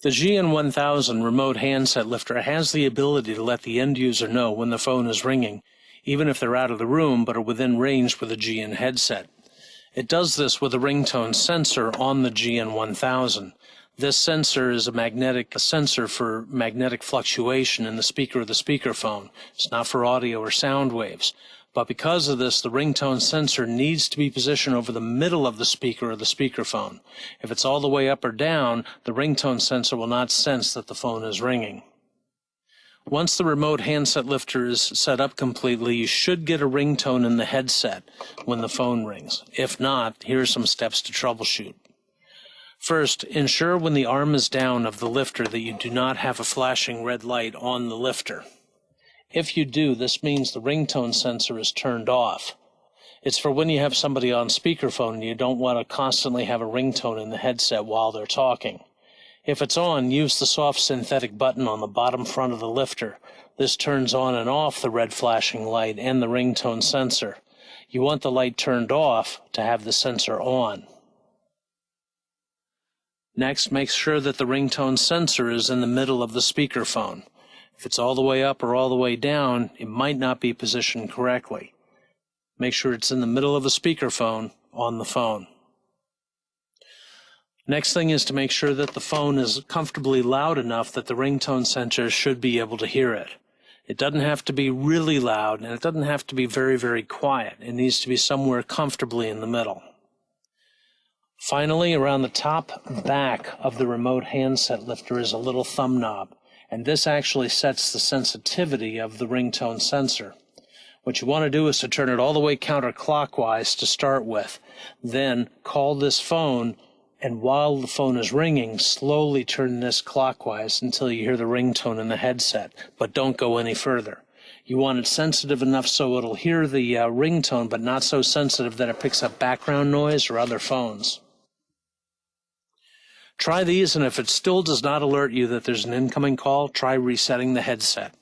The GN1000 remote handset lifter has the ability to let the end user know when the phone is ringing, even if they're out of the room but are within range with a GN headset. It does this with a ringtone sensor on the GN1000. This sensor is a sensor for magnetic fluctuation in the speaker of the speakerphone. It's not for audio or sound waves. But because of this, the ringtone sensor needs to be positioned over the middle of the speaker or the speakerphone. If it's all the way up or down, the ringtone sensor will not sense that the phone is ringing. Once the remote handset lifter is set up completely, you should get a ringtone in the headset when the phone rings. If not, here are some steps to troubleshoot. First, ensure when the arm is down of the lifter that you do not have a flashing red light on the lifter. If you do, this means the ringtone sensor is turned off. It's for when you have somebody on speakerphone and you don't want to constantly have a ringtone in the headset while they're talking. If it's on, use the soft synthetic button on the bottom front of the lifter. This turns on and off the red flashing light and the ringtone sensor. You want the light turned off to have the sensor on. Next, make sure that the ringtone sensor is in the middle of the speakerphone. If it's all the way up or all the way down, it might not be positioned correctly. Make sure it's in the middle of the speakerphone on the phone. Next thing is to make sure that the phone is comfortably loud enough that the ringtone sensor should be able to hear it. It doesn't have to be really loud, and it doesn't have to be very, very quiet. It needs to be somewhere comfortably in the middle. Finally, around the top back of the remote handset lifter is a little thumb knob, and this actually sets the sensitivity of the ringtone sensor. What you want to do is to turn it all the way counterclockwise to start with. Then call this phone, and while the phone is ringing, slowly turn this clockwise until you hear the ringtone in the headset, but don't go any further. You want it sensitive enough so it'll hear the ringtone, but not so sensitive that it picks up background noise or other phones. Try these, and if it still does not alert you that there's an incoming call, try resetting the headset.